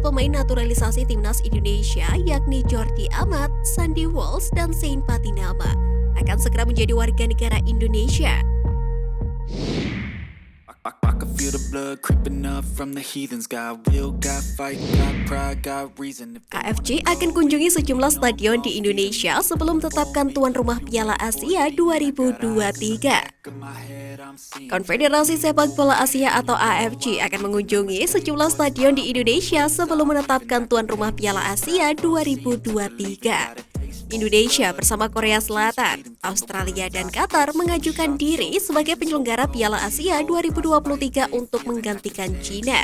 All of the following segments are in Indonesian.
pemain naturalisasi timnas Indonesia yakni Jordi Amat, Sandy Walsh, dan Zain Patinama akan segera menjadi warga negara Indonesia. I can feel the blood creeping up from the heathens. Got will, got fight, got pride, got reason. AFC akan kunjungi sejumlah stadion di Indonesia sebelum tetapkan tuan rumah Piala Asia 2023. Konfederasi Sepak Bola Asia atau AFC akan mengunjungi sejumlah stadion di Indonesia sebelum menetapkan tuan rumah Piala Asia 2023. Indonesia bersama Korea Selatan, Australia, dan Qatar mengajukan diri sebagai penyelenggara Piala Asia 2023 untuk menggantikan China.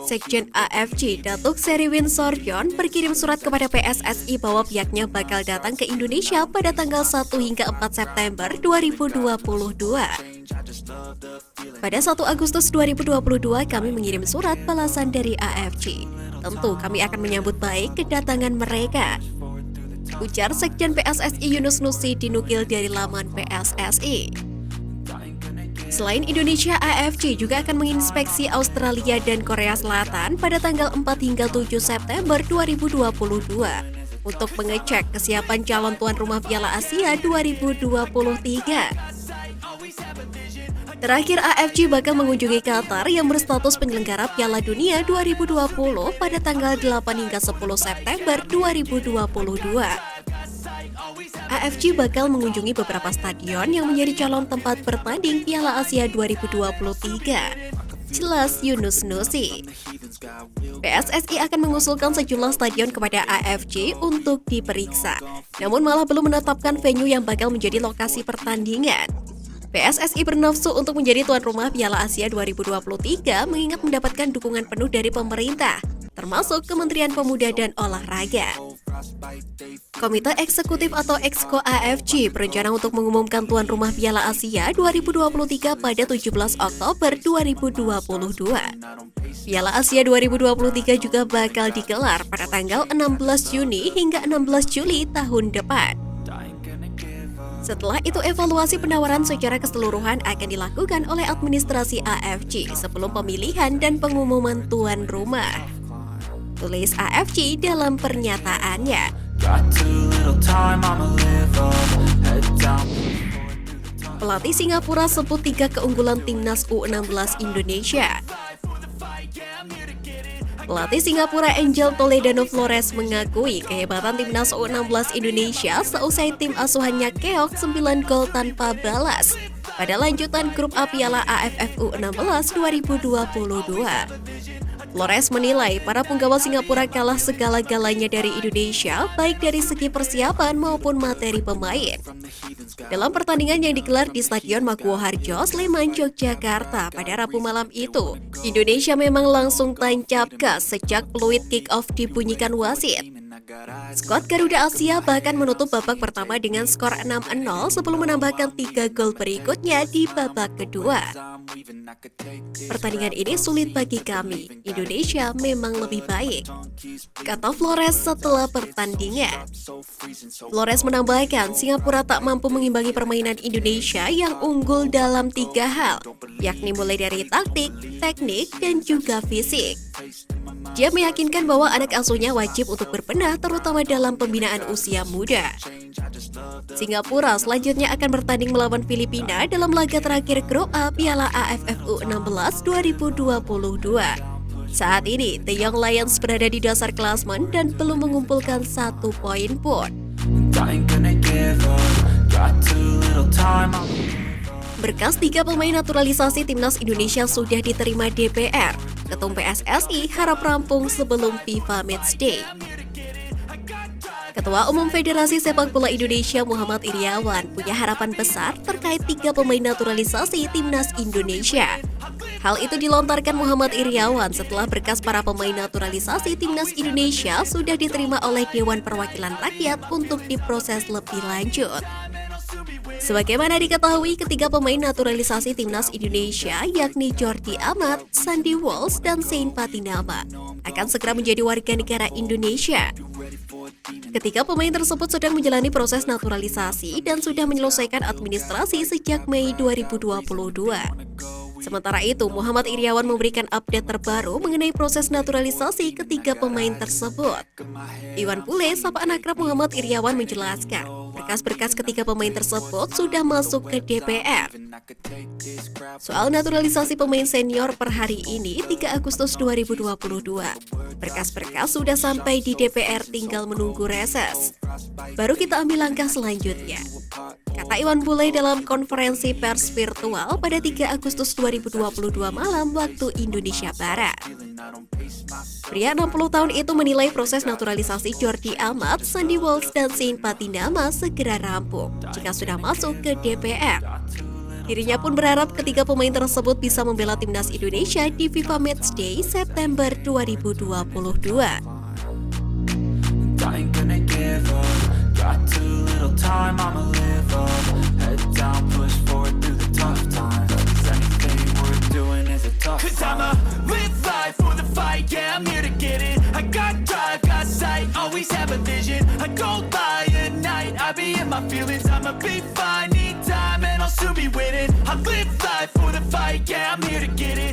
Sekjen AFC, Datuk Seri Winsorjon, berkirim surat kepada PSSI bahwa pihaknya bakal datang ke Indonesia pada tanggal 1 hingga 4 September 2022. Pada 1 Agustus 2022, kami mengirim surat balasan dari AFC. Tentu kami akan menyambut baik kedatangan mereka, ujar Sekjen PSSI Yunus Nusi dinukil dari laman PSSI. Selain Indonesia, AFC juga akan menginspeksi Australia dan Korea Selatan pada tanggal 4 hingga 7 September 2022 untuk mengecek kesiapan calon tuan rumah Piala Asia 2023. Terakhir, AFC bakal mengunjungi Qatar yang berstatus penyelenggara Piala Dunia 2020 pada tanggal 8 hingga 10 September 2022. AFC bakal mengunjungi beberapa stadion yang menjadi calon tempat bertanding Piala Asia 2023. Jelas Yunus Nusi. PSSI akan mengusulkan sejumlah stadion kepada AFC untuk diperiksa, namun malah belum menetapkan venue yang bakal menjadi lokasi pertandingan. PSSI bernafsu untuk menjadi tuan rumah Piala Asia 2023 mengingat mendapatkan dukungan penuh dari pemerintah, termasuk Kementerian Pemuda dan Olahraga. Komite Eksekutif atau Exco AFC berencana untuk mengumumkan tuan rumah Piala Asia 2023 pada 17 Oktober 2022. Piala Asia 2023 juga bakal digelar pada tanggal 16 Juni hingga 16 Juli tahun depan. Setelah itu, evaluasi penawaran secara keseluruhan akan dilakukan oleh administrasi AFC sebelum pemilihan dan pengumuman tuan rumah. Tulis AFC dalam pernyataannya. Pelatih Singapura sebut 3 keunggulan timnas U16 Indonesia. Pelatih Singapura Angel Toledano Flores mengakui kehebatan timnas U16 Indonesia seusai tim asuhannya keok 9 gol tanpa balas pada lanjutan grup A Piala AFF U16 2022. Flores menilai para penggawa Singapura kalah segala-galanya dari Indonesia, baik dari segi persiapan maupun materi pemain. Dalam pertandingan yang digelar di Stadion Maguwo Harjo, Sleman, Yogyakarta pada Rabu malam itu, Indonesia memang langsung tancap gas sejak peluit kick-off dibunyikan wasit. Skuad Garuda Asia bahkan menutup babak pertama dengan skor 6-0 sebelum menambahkan 3 gol berikutnya di babak kedua. Pertandingan ini sulit bagi kami, Indonesia memang lebih baik, kata Flores setelah pertandingan. Flores menambahkan Singapura tak mampu mengimbangi permainan Indonesia yang unggul dalam 3 hal, yakni mulai dari taktik, teknik, dan juga fisik. Dia meyakinkan bahwa anak asuhnya wajib untuk berbenah terutama dalam pembinaan usia muda. Singapura selanjutnya akan bertanding melawan Filipina dalam laga terakhir grup A Piala AFF U16 2022. Saat ini, The Young Lions berada di dasar klasmen dan belum mengumpulkan 1 poin pun. Berkas 3 pemain naturalisasi timnas Indonesia sudah diterima DPR. Ketum PSSI harap rampung sebelum FIFA Matchday. Ketua Umum Federasi Sepak Bola Indonesia Muhammad Iriawan punya harapan besar terkait 3 pemain naturalisasi timnas Indonesia. Hal itu dilontarkan Muhammad Iriawan setelah berkas para pemain naturalisasi timnas Indonesia sudah diterima oleh Dewan Perwakilan Rakyat untuk diproses lebih lanjut. Sebagaimana diketahui, ketiga pemain naturalisasi timnas Indonesia yakni Jordi Amat, Sandy Walsh, dan Zain Patinama akan segera menjadi warga negara Indonesia. Ketiga pemain tersebut sedang menjalani proses naturalisasi dan sudah menyelesaikan administrasi sejak Mei 2022. Sementara itu, Muhammad Iriawan memberikan update terbaru mengenai proses naturalisasi ketiga pemain tersebut. Iwan Bule, sapaan akrab Muhammad Iriawan menjelaskan, berkas-berkas ketiga pemain tersebut sudah masuk ke DPR. Soal naturalisasi pemain senior per hari ini, 3 Agustus 2022. Berkas-berkas sudah sampai di DPR, tinggal menunggu reses. Baru kita ambil langkah selanjutnya, kata Iwan Bule dalam konferensi pers virtual pada 3 Agustus 2022 malam waktu Indonesia Barat. Pria 60 tahun itu menilai proses naturalisasi Jordi Amat, Sandy Walsh, dan Sein Patinama segera rampung jika sudah masuk ke DPR. Dirinya pun berharap ketiga pemain tersebut bisa membela timnas Indonesia di FIFA Matchday September 2022. Got too little time, I'ma live up. Head down, push forward through the tough times. 'Cause anything worth doing is a tough. 'Cause I'ma live life for the fight, yeah, I'm here to get it. I got drive, got sight, always have a vision. I don't lie at night, I be in my feelings. I'ma be fine, need time, and I'll soon be winning. I live life for the fight, yeah, I'm here to get it.